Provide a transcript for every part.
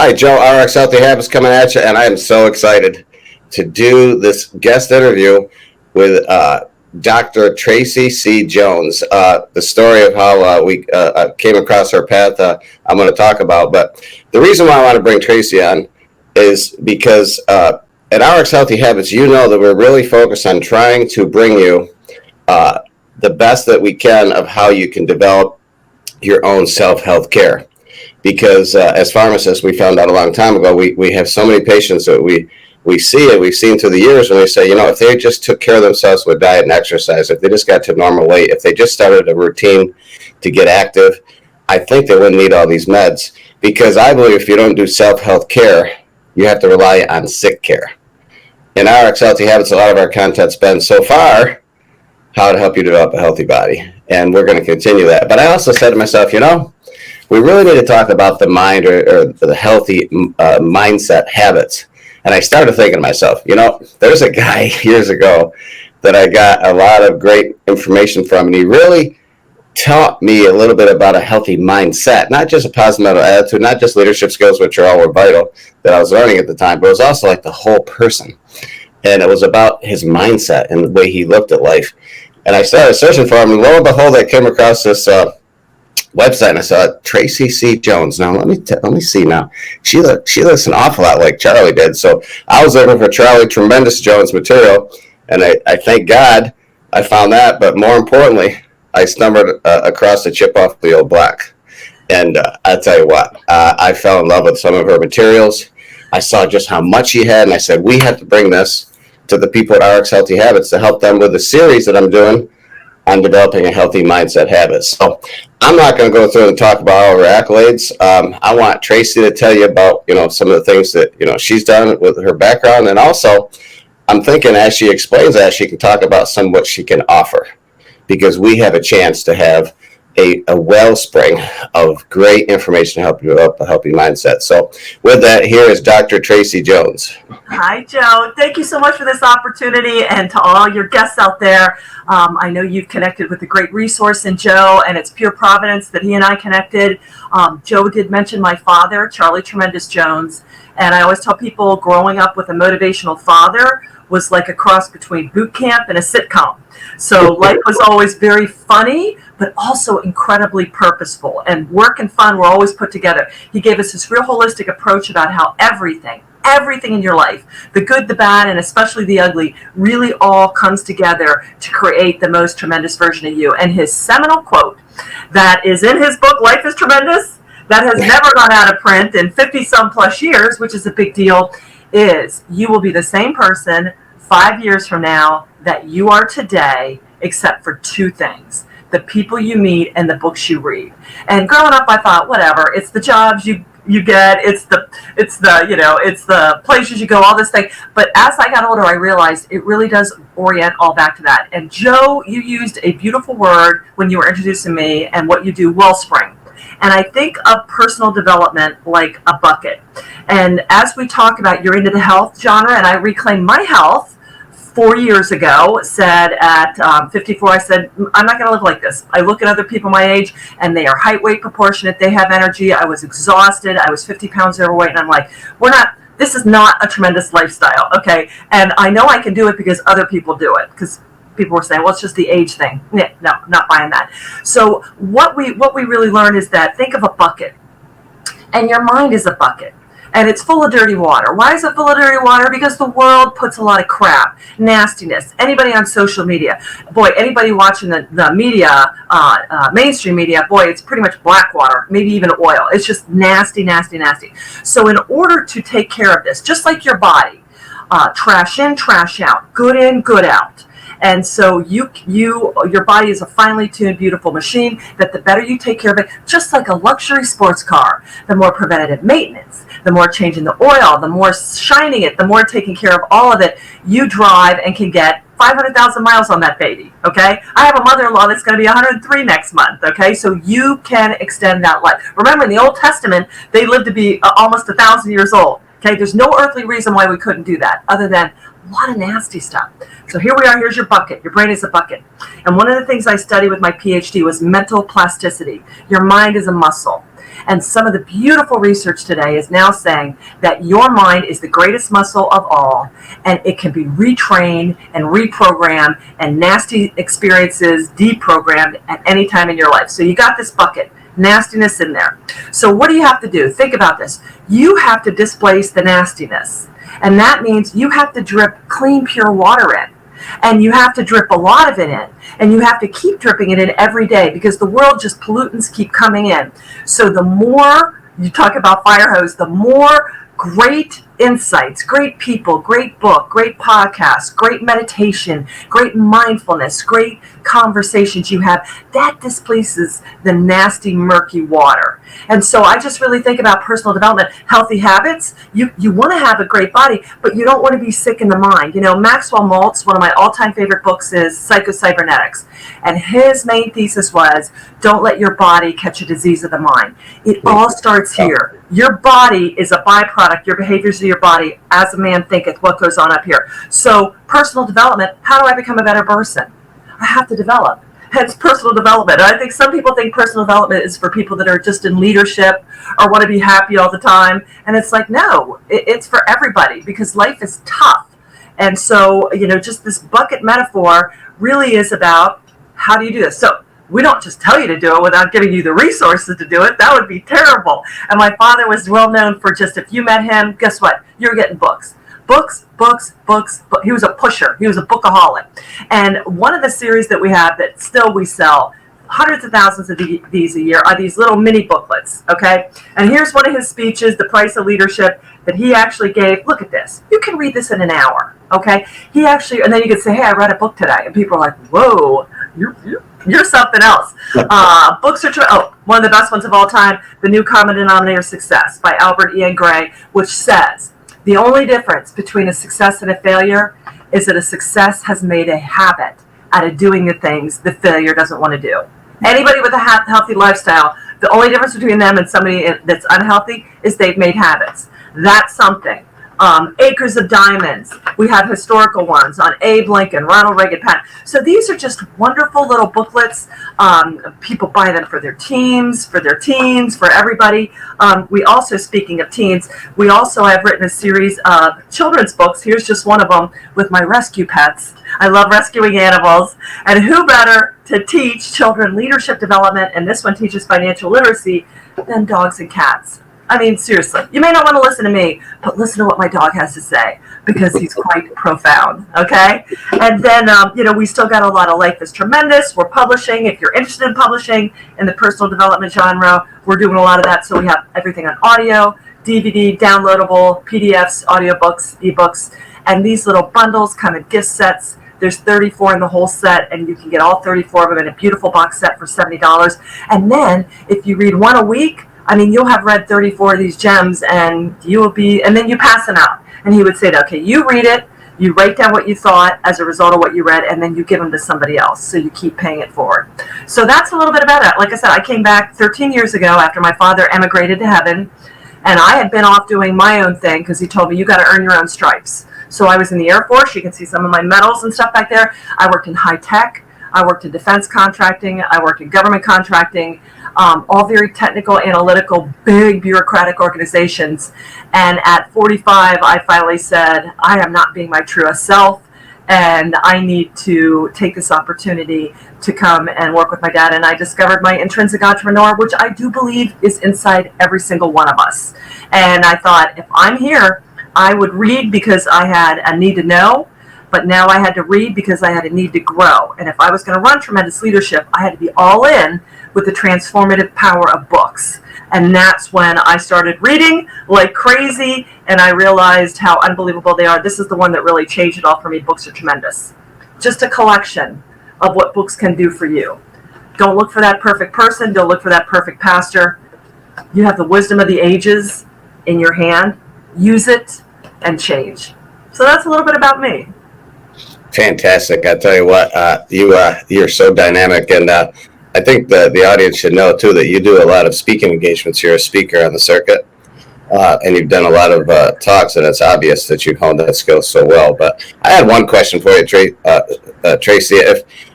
Hi, Joe, RX Healthy Habits coming at you, and I am so excited to do this guest interview with Dr. Tracey C. Jones. The story of how we came across her path, I'm going to talk about. But the reason why I want to bring Tracey on is because at RX Healthy Habits, you know that we're really focused on trying to bring you the best that we can of how you can develop your own self-health care. Because as pharmacists, we found out a long time ago, we have so many patients that we've seen through the years when they say, if they just took care of themselves with diet and exercise, if they just got to normal weight, if they just started a routine to get active, I think they wouldn't need all these meds. Because I believe if you don't do self-health care, you have to rely on sick care. In RX Healthy Habits, a lot of our content's been so far how to help you develop a healthy body. And we're going to continue that. But I also said to myself, we really need to talk about the mind or the healthy mindset habits. And I started thinking to myself, there's a guy years ago that I got a lot of great information from, and he really taught me a little bit about a healthy mindset, not just a positive mental attitude, not just leadership skills, which are all vital that I was learning at the time, but it was also like the whole person. And it was about his mindset and the way he looked at life. And I started searching for him, and lo and behold, I came across this website, and I saw Tracey C. Jones. Now let me see. Now she looks an awful lot like Charlie did. So I was looking for Charlie Tremendous Jones material, and I thank God I found that. But more importantly, I stumbled across the chip off the old block, and I tell you what, I fell in love with some of her materials. I saw just how much she had, and I said we have to bring this to the people at RX Healthy Habits to help them with the series that I'm doing on developing a healthy mindset habit. So I'm not going to go through and talk about all of her accolades. I want Tracey to tell you about, some of the things that, she's done with her background. And also, I'm thinking as she explains that, she can talk about some of what she can offer, because we have a chance to have a wellspring of great information to help you develop a healthy mindset. So with that, here is Dr. Tracey Jones. Hi, Joe. Thank you so much for this opportunity, and to all your guests out there. I know you've connected with a great resource in Joe, and it's pure providence that he and I connected. Joe did mention my father, Charlie Tremendous Jones, and I always tell people growing up with a motivational father was like a cross between boot camp and a sitcom. So life was always very funny, but also incredibly purposeful. And work and fun were always put together. He gave us this real holistic approach about how everything in your life, the good, the bad, and especially the ugly, really all comes together to create the most tremendous version of you. And his seminal quote that is in his book, Life is Tremendous, that has never gone out of print in 50-some plus years, which is a big deal, is you will be the same person 5 years from now that you are today, except for two things: the people you meet and the books you read. And growing up, I thought, whatever, it's the jobs you get, it's the places you go, all this thing. But as I got older, I realized it really does orient all back to that. And Joe, you used a beautiful word when you were introducing me and what you do, wellspring. And I think of personal development like a bucket. And as we talk about you're into the health genre, and I reclaimed my health 4 years ago, said at 54, I said, I'm not going to live like this. I look at other people my age, and they are height, weight, proportionate. They have energy. I was exhausted. I was 50 pounds overweight, and I'm like, this is not a tremendous lifestyle, okay? And I know I can do it because other people do it, because people were saying, well, it's just the age thing. No, not buying that. So what we really learned is that think of a bucket, and your mind is a bucket. And it's full of dirty water. Why is it full of dirty water? Because the world puts a lot of crap, nastiness. Anybody on social media, boy, anybody watching the media, mainstream media, boy, it's pretty much black water, maybe even oil. It's just nasty, nasty, nasty. So in order to take care of this, just like your body, trash in, trash out, good in, good out. And so your body is a finely tuned, beautiful machine that the better you take care of it, just like a luxury sports car, the more preventative maintenance, the more changing the oil, the more shining it, the more taking care of all of it, you drive and can get 500,000 miles on that baby, okay? I have a mother-in-law that's going to be 103 next month, okay? So you can extend that life. Remember, in the Old Testament, they lived to be almost 1,000 years old, okay? There's no earthly reason why we couldn't do that other than a lot of nasty stuff. So here we are, here's your bucket. Your brain is a bucket. And one of the things I studied with my PhD was mental plasticity. Your mind is a muscle. And some of the beautiful research today is now saying that your mind is the greatest muscle of all, and it can be retrained and reprogrammed and nasty experiences deprogrammed at any time in your life. So you got this bucket, nastiness in there. So what do you have to do? Think about this. You have to displace the nastiness. And that means you have to drip clean, pure water in. And you have to drip a lot of it in. And you have to keep dripping it in every day, because the world, just pollutants keep coming in. So the more you talk about fire hose, the more great insights, great people, great book, great podcasts, great meditation, great mindfulness, great conversations you have, that displaces the nasty, murky water. And so I just really think about personal development, healthy habits. You want to have a great body, but you don't want to be sick in the mind. You know, Maxwell Maltz, one of my all-time favorite books is Psycho-Cybernetics. And his main thesis was, don't let your body catch a disease of the mind. It all starts here. Your body is a byproduct. Your behaviors of your body, as a man thinketh, what goes on up here. So personal development, how do I become a better person? I have to develop. Hence personal development. And I think some people think personal development is for people that are just in leadership or want to be happy all the time. And it's like, no, it's for everybody, because life is tough. And so, you know, just this bucket metaphor really is about, how do you do this? So we don't just tell you to do it without giving you the resources to do it. That would be terrible. And my father was well known for just, if you met him, guess what? You're getting books. Books. He was a pusher. He was a bookaholic. And one of the series that we have that still we sell, hundreds of thousands of these a year, are these little mini booklets, okay? And here's one of his speeches, The Price of Leadership, that he actually gave. Look at this. You can read this in an hour, okay? He actually, and then you could say, hey, I read a book today. And people are like, whoa, you're something else. Books are, one of the best ones of all time, The New Common Denominator of Success by Albert Ian Gray, which says, the only difference between a success and a failure is that a success has made a habit out of doing the things the failure doesn't want to do. Anybody with a healthy lifestyle, the only difference between them and somebody that's unhealthy is they've made habits. That's something. Acres of Diamonds. We have historical ones on Abe Lincoln, Ronald Reagan, Pat. So these are just wonderful little booklets. People buy them for their teams, for their teens, for everybody. We also, speaking of teens, we also have written a series of children's books. Here's just one of them with my rescue pets. I love rescuing animals. And who better to teach children leadership development, and this one teaches financial literacy, than dogs and cats. I mean, seriously, you may not want to listen to me, but listen to what my dog has to say, because he's quite profound, okay? And then, we still got a lot of Life is Tremendous. We're publishing. If you're interested in publishing in the personal development genre, we're doing a lot of that. So we have everything on audio, DVD, downloadable, PDFs, audiobooks, ebooks, and these little bundles come in gift sets. There's 34 in the whole set, and you can get all 34 of them in a beautiful box set for $70. And then, if you read one a week, I mean, you'll have read 34 of these gems, and and then you pass them out. And he would say, okay, you read it, you write down what you thought as a result of what you read, and then you give them to somebody else. So you keep paying it forward. So that's a little bit about it. Like I said, I came back 13 years ago after my father emigrated to heaven, and I had been off doing my own thing, because he told me, you got to earn your own stripes. So I was in the Air Force. You can see some of my medals and stuff back there. I worked in high tech. I worked in defense contracting. I worked in government contracting, all very technical, analytical, big bureaucratic organizations. And at 45, I finally said, I am not being my truest self, and I need to take this opportunity to come and work with my dad. And I discovered my intrinsic entrepreneur, which I do believe is inside every single one of us. And I thought, if I'm here, I would read because I had a need to know. But now I had to read because I had a need to grow. And if I was going to run tremendous leadership, I had to be all in with the transformative power of books. And that's when I started reading like crazy, and I realized how unbelievable they are. This is the one that really changed it all for me. Books are tremendous. Just a collection of what books can do for you. Don't look for that perfect person. Don't look for that perfect pastor. You have the wisdom of the ages in your hand. Use it and change. So that's a little bit about me. Fantastic. I tell you what, you're so dynamic, and I think the audience should know too that you do a lot of speaking engagements. You're a speaker on the circuit. and you've done a lot of talks, and it's obvious that you've honed that skill so well. But I had one question for you, Tracey.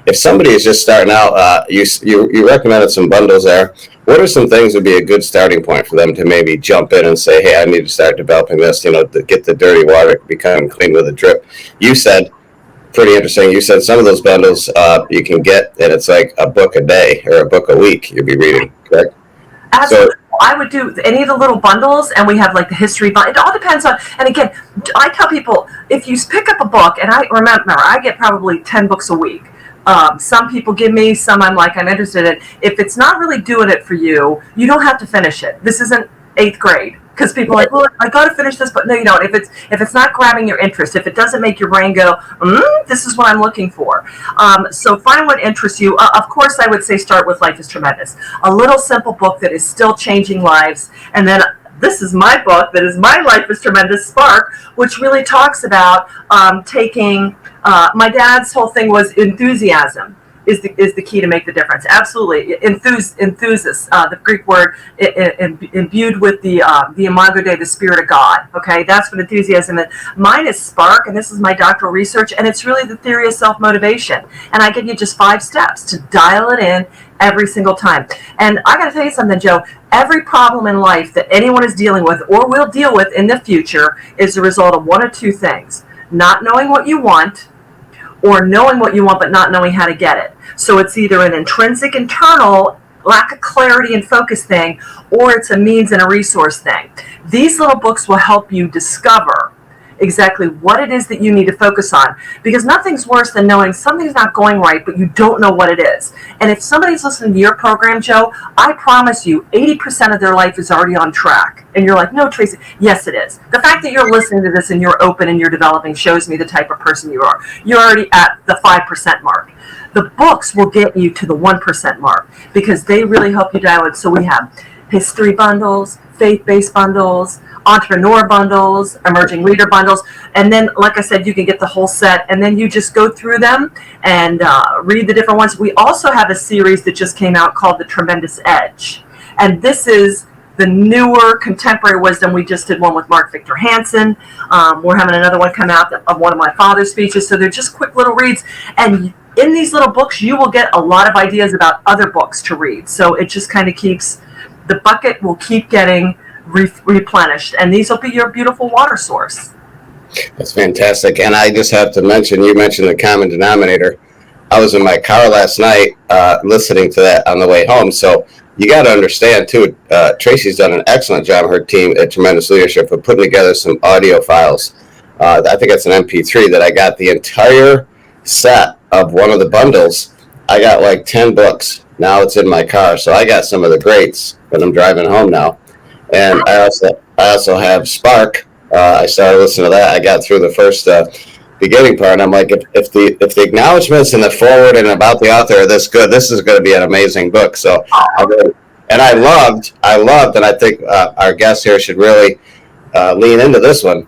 If somebody is just starting out, you recommended some bundles there. What are some things would be a good starting point for them to maybe jump in and say, hey, I need to start developing this, to get the dirty water become clean with a drip? You said, pretty interesting, you said some of those bundles you can get, and it's like a book a day or a book a week you'll be reading, correct? Absolutely. So, I would do any of the little bundles, and we have like the history. It all depends on, and again, I tell people, if you pick up a book, and I remember, I get probably 10 books a week. Some people give me, some I'm interested in. If it's not really doing it for you, you don't have to finish it. This isn't 8th grade. Because people are like, well, I got to finish this, but no, you don't. If it's not grabbing your interest, if it doesn't make your brain go, this is what I'm looking for. So find what interests you. Of course, I would say start with Life is Tremendous, a little simple book that is still changing lives. And then this is my book that is my Life is Tremendous Spark, which really talks about taking. My dad's whole thing was enthusiasm. Is the key to make the difference. Absolutely. Enthusis, the Greek word imbued with the imago Dei, the spirit of God. Okay, that's what enthusiasm is. Mine is spark, and this is my doctoral research, and it's really the theory of self-motivation. And I give you just 5 steps to dial it in every single time. And I got to tell you something, Joe. Every problem in life that anyone is dealing with or will deal with in the future is the result of one or two things: not knowing what you want, or knowing what you want but not knowing how to get it. So it's either an intrinsic, internal, lack of clarity and focus thing, or it's a means and a resource thing. These little books will help you discover exactly what it is that you need to focus on, because nothing's worse than knowing something's not going right, but you don't know what it is. And if somebody's listening to your program, Joe, I promise you 80% of their life is already on track. And you're like, no, Tracey, yes, it is. The fact that you're listening to this and you're open and you're developing shows me the type of person you are. You're already at the 5% mark. The books will get you to the 1% mark, because they really help you dial it. So we have history bundles, faith-based bundles, entrepreneur bundles, emerging leader bundles, and then, like I said, you can get the whole set, and then you just go through them and read the different ones. We also have a series that just came out called The Tremendous Edge, and this is the newer contemporary wisdom. We just did one with Mark Victor Hansen. We're having another one come out of one of my father's speeches, so they're just quick little reads, and in these little books you will get a lot of ideas about other books to read, so it just kind of keeps, the bucket will keep getting replenished, and these will be your beautiful water source. That's fantastic. And I just have to mention, you mentioned the common denominator. I was in my car last night listening to that on the way home. So you got to understand too, Tracey's done an excellent job, her team at Tremendous Leadership, of putting together some audio files. I think it's an MP3 that I got the entire set of one of the bundles. I got like 10 books. Now it's in my car. So I got some of the greats when I'm driving home now. And I also have Spark. I started listening to that. I got through the first beginning part, and I'm like, if the acknowledgments and the forward and about the author are this good, this is going to be an amazing book. So, I loved, and I think our guest here should really lean into this one.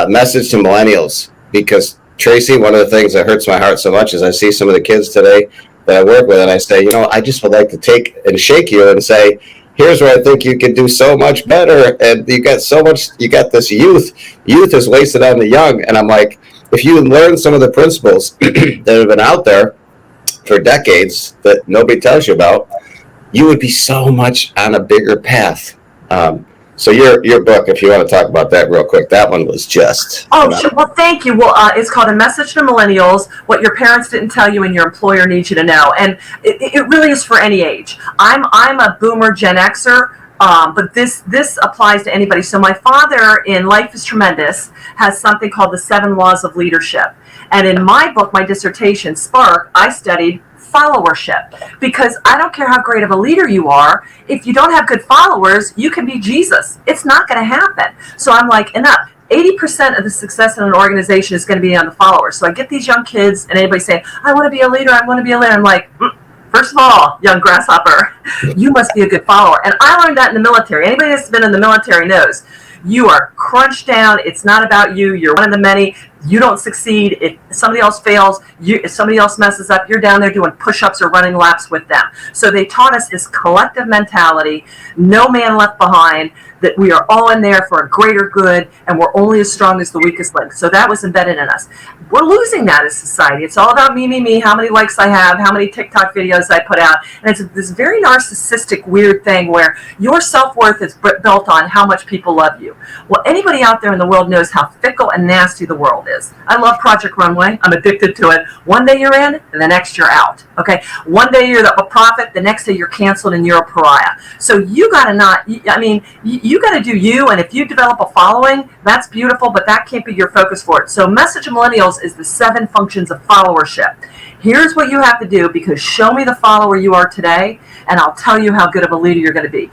Message to millennials, because Tracey, one of the things that hurts my heart so much is I see some of the kids today that I work with, and I say, I just would like to take and shake you and say, here's where I think you can do so much better. And you got this youth is wasted on the young. And I'm like, if you learn some of the principles that have been out there for decades that nobody tells you about, you would be so much on a bigger path. So your book, if you want to talk about that real quick, that one was just. Oh, sure. Well, thank you. Well, it's called A Message to Millennials: What Your Parents Didn't Tell You and Your Employer Needs You to Know. And it really is for any age. I'm a boomer Gen Xer, but this applies to anybody. So my father in Life is Tremendous has something called the 7 Laws of Leadership. And in my book, my dissertation, Spark, I studied followership, because I don't care how great of a leader you are, if you don't have good followers, you can be Jesus. It's not going to happen. So I'm like, enough. 80% of the success in an organization is going to be on the followers. So I get these young kids and anybody saying, I want to be a leader, I want to be a leader. I'm like, first of all, young grasshopper, you must be a good follower. And I learned that in the military. Anybody that's been in the military knows you are crunched down. It's not about you. You're one of the many. You don't succeed. If somebody else fails, if somebody else messes up, you're down there doing push-ups or running laps with them. So they taught us this collective mentality, no man left behind, that we are all in there for a greater good, and we're only as strong as the weakest link. So that was embedded in us. We're losing that as society. It's all about me, how many likes I have, how many TikTok videos I put out. And it's this very narcissistic, weird thing where your self-worth is built on how much people love you. Well, anybody out there in the world knows how fickle and nasty the world is. I love Project Runway. I'm addicted to it. One day you're in, and the next you're out. Okay? One day you're a prophet, the next day you're canceled and you're a pariah. So you got to you got to do you, and if you develop a following, that's beautiful, but that can't be your focus for it. So Message of Millennials is the 7 functions of followership. Here's what you have to do, because show me the follower you are today, and I'll tell you how good of a leader you're going to be.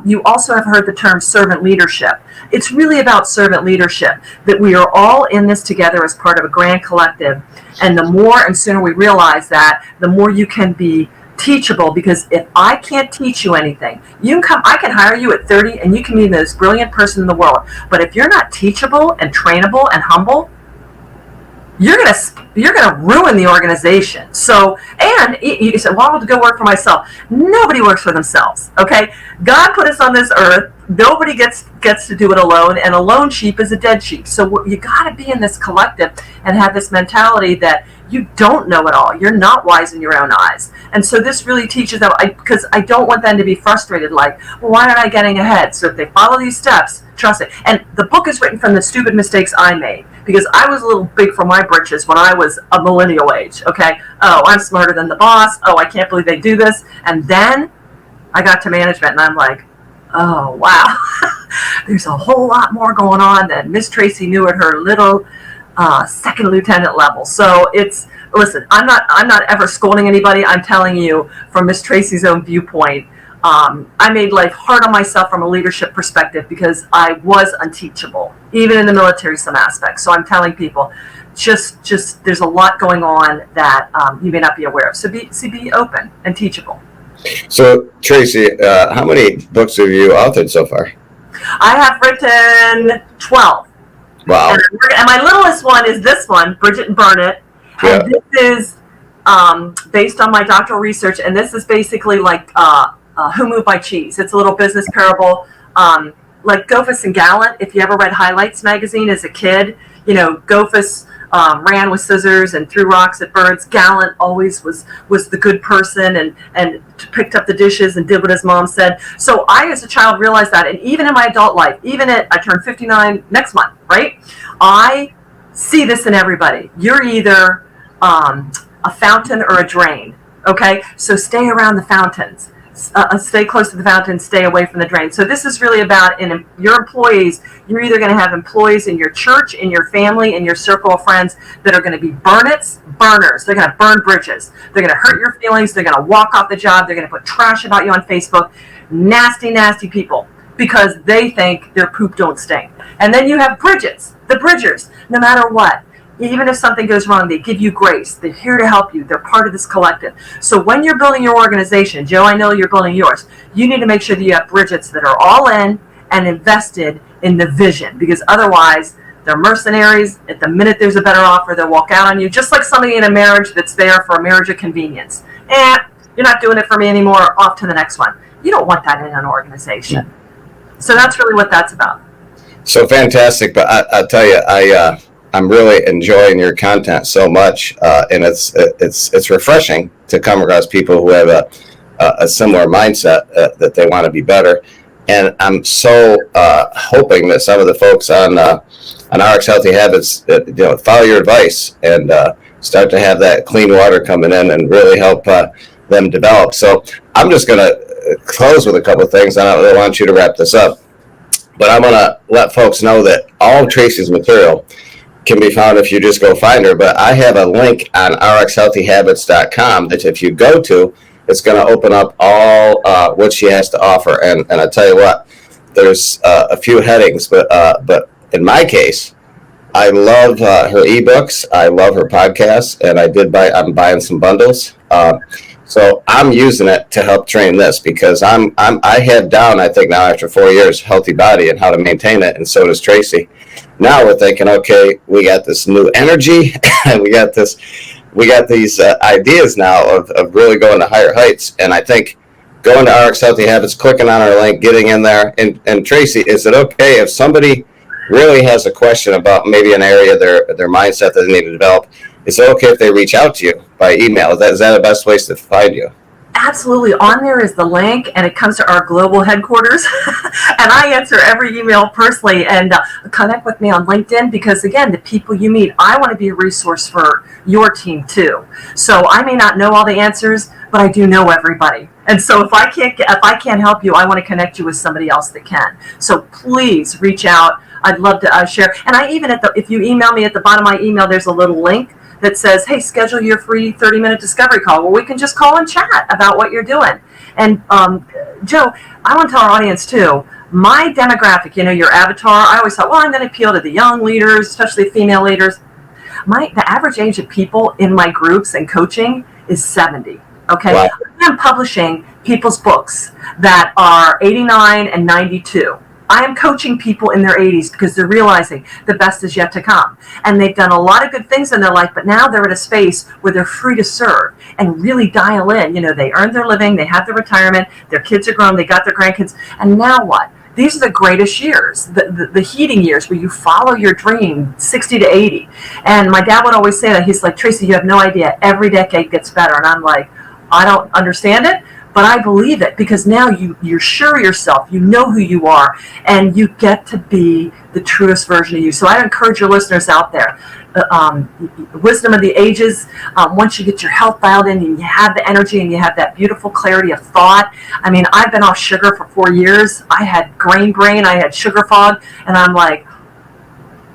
You also have heard the term servant leadership. It's really about servant leadership, that we are all in this together as part of a grand collective, and the more and sooner we realize that, the more you can be teachable, because if I can't teach you anything, I can hire you at 30 and you can be the most brilliant person in the world, but if you're not teachable and trainable and humble, you're gonna ruin the organization. So, and you said, well, I'll go work for myself. Nobody works for themselves, okay? God put us on this earth. Nobody gets to do it alone, and a lone sheep is a dead sheep. So you gotta be in this collective and have this mentality that you don't know it all. You're not wise in your own eyes. And so this really teaches them, because I don't want them to be frustrated, like, well, why aren't I getting ahead? So if they follow these steps, trust it. And the book is written from the stupid mistakes I made, because I was a little big for my britches when I was a millennial age, okay? Oh, I'm smarter than the boss. Oh, I can't believe they do this. And then I got to management, and I'm like, oh, wow. There's a whole lot more going on than Miss Tracey knew at her little second lieutenant level. So listen, I'm not ever scolding anybody. I'm telling you from Miss Tracey's own viewpoint. I made life hard on myself from a leadership perspective because I was unteachable, even in the military, some aspects. So I'm telling people, just there's a lot going on that you may not be aware of. So be open and teachable. So Tracey, how many books have you authored so far? I have written 12. Wow. And my littlest one is this one, Bridget and Burn It. And this is based on my doctoral research, and this is basically like Who Moved by Cheese. It's a little business parable. Like Gophus and Gallant, if you ever read Highlights magazine as a kid, Gophus ran with scissors and threw rocks at birds. Gallant always was the good person and picked up the dishes and did what his mom said. So I, as a child, realized that, and even in my adult life, I turned 59 next month, right? I see this in everybody. You're either a fountain or a drain, okay? So stay around the fountains. Stay close to the fountain, stay away from the drain. So this is really about your employees. You're either going to have employees in your church, in your family, in your circle of friends that are going to be burners. They're going to burn bridges. They're going to hurt your feelings. They're going to walk off the job. They're going to put trash about you on Facebook. Nasty, nasty people, because they think their poop don't stink. And then you have the bridgers, no matter what. Even if something goes wrong, they give you grace. They're here to help you. They're part of this collective. So when you're building your organization, Joe, I know you're building yours, you need to make sure that you have Bridgets that are all in and invested in the vision, because otherwise they're mercenaries. At the minute there's a better offer, they'll walk out on you, just like somebody in a marriage that's there for a marriage of convenience. You're not doing it for me anymore, off to the next one. You don't want that in an organization. So that's really what that's about. So fantastic. But I'll tell you, I'm really enjoying your content so much, and it's refreshing to come across people who have a similar mindset that they want to be better. And I'm so hoping that some of the folks on Rx Healthy Habits, follow your advice and start to have that clean water coming in and really help them develop. So I'm just going to close with a couple of things. I don't really want you to wrap this up, but I'm going to let folks know that all of Tracey's material can be found if you just go find her. But I have a link on RxHealthyHabits.com that if you go to, it's going to open up all what she has to offer. And I'll tell you what, there's a few headings, but in my case, I love her ebooks. I love her podcasts, and I'm buying some bundles. So I'm using it to help train this because I have down, I think now after 4 years, healthy body and how to maintain it. And so does Tracey. Now we're thinking, okay, we got this new energy and we got these ideas now of really going to higher heights. And I think going to RX Healthy Habits, clicking on our link, getting in there. And Tracey, is it okay if somebody really has a question about maybe an area of their mindset that they need to develop? Is it okay if they reach out to you by email? Is that the best place to find you? Absolutely. On there is the link, and it comes to our global headquarters. And I answer every email personally. And connect with me on LinkedIn because, again, the people you meet, I want to be a resource for your team too. So I may not know all the answers, but I do know everybody. And so if I can't help you, I want to connect you with somebody else that can. So please reach out. I'd love to share. And I even if you email me, at the bottom of my email, there's a little link that says, hey, schedule your free 30-minute discovery call. Well, we can just call and chat about what you're doing. And Joe, I want to tell our audience too, my demographic, your avatar, I always thought, well, I'm going to appeal to the young leaders, especially female leaders. The average age of people in my groups and coaching is 70. Okay. Wow. I'm publishing people's books that are 89 and 92. I am coaching people in their 80s because they're realizing the best is yet to come. And they've done a lot of good things in their life, but now they're at a space where they're free to serve and really dial in. They earned their living, they have their retirement, their kids are grown, they got their grandkids. And now what? These are the greatest years, the heating years where you follow your dream, 60 to 80. And my dad would always say that. He's like, Tracey, you have no idea. Every decade gets better. And I'm like, I don't understand it, but I believe it because now you're sure of yourself, you know who you are, and you get to be the truest version of you. So I encourage your listeners out there, wisdom of the ages, once you get your health dialed in and you have the energy and you have that beautiful clarity of thought. I mean, I've been off sugar for 4 years. I had grain brain, I had sugar fog, and I'm like,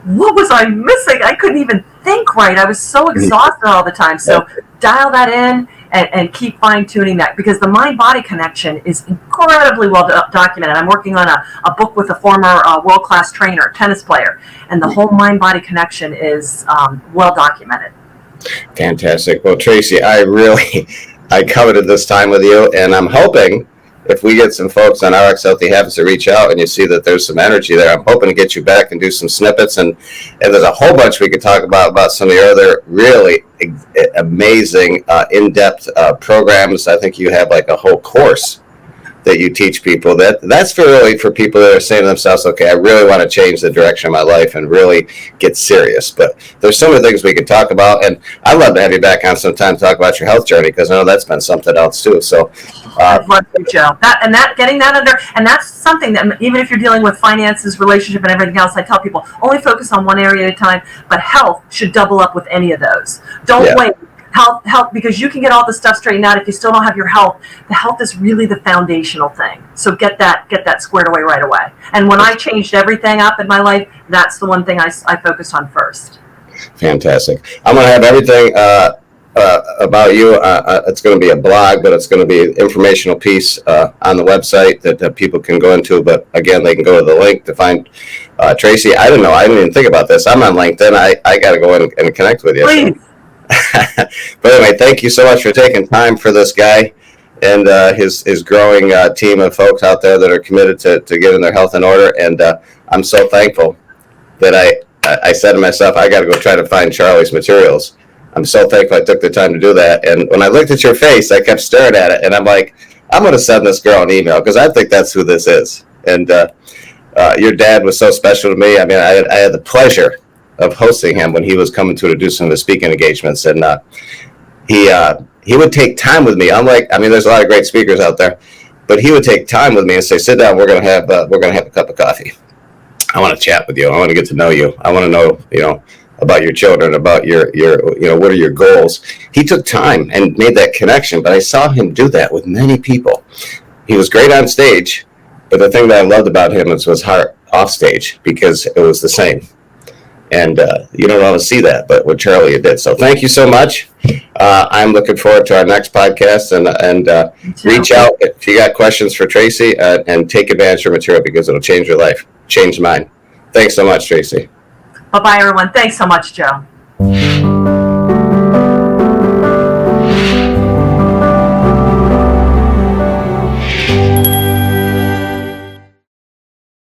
what was I missing? I couldn't even think right. I was so exhausted all the time. So dial that in and keep fine-tuning that because the mind-body connection is incredibly well documented. I'm working on a book with a former world-class trainer, tennis player, and the whole mind-body connection is well documented. Fantastic. Well, Tracey, I coveted this time with you, and I'm hoping if we get some folks on RX Healthy Habits to reach out and you see that there's some energy there, I'm hoping to get you back and do some snippets. And there's a whole bunch we could talk about some of your other really amazing, in-depth programs. I think you have like a whole course that you teach people. That's really for people that are saying to themselves, okay, I really want to change the direction of my life and really get serious. But there's so many things we could talk about, and I'd love to have you back on sometime to talk about your health journey because I know that's been something else too. So I'd love to, Joe. Getting that under, and that's something that even if you're dealing with finances, relationship, and everything else, I tell people only focus on one area at a time. But health should double up with any of those. Don't wait. Health, because you can get all the stuff straightened out if you still don't have your health. The health is really the foundational thing. So get that squared away right away. And when I changed everything up in my life, that's the one thing I focused on first. Fantastic. I'm going to have everything about you. It's going to be a blog, but it's going to be an informational piece on the website that people can go into. But again, they can go to the link to find Tracey. I don't know. I didn't even think about this. I'm on LinkedIn. I got to go in and connect with you. Please. So. But anyway, thank you so much for taking time for this guy and his growing team of folks out there that are committed to getting their health in order. And I'm so thankful that I said to myself, I got to go try to find Charlie's materials. I'm so thankful I took the time to do that. And when I looked at your face, I kept staring at it. And I'm like, I'm going to send this girl an email because I think that's who this is. And your dad was so special to me. I mean, I had the pleasure of hosting him when he was coming to do some of the speaking engagements, and he would take time with me. There's a lot of great speakers out there, but he would take time with me and say, "Sit down. We're gonna have a cup of coffee. I want to chat with you. I want to get to know you. I want to know, about your children, about your what are your goals." He took time and made that connection, but I saw him do that with many people. He was great on stage, but the thing that I loved about him was his heart off stage because it was the same. And you don't always see that, but with Charlie, it did. So thank you so much. I'm looking forward to our next podcast, and reach out if you got questions for Tracey, and take advantage of her material because it'll change your life, change mine. Thanks so much, Tracey. Bye-bye, everyone. Thanks so much, Joe.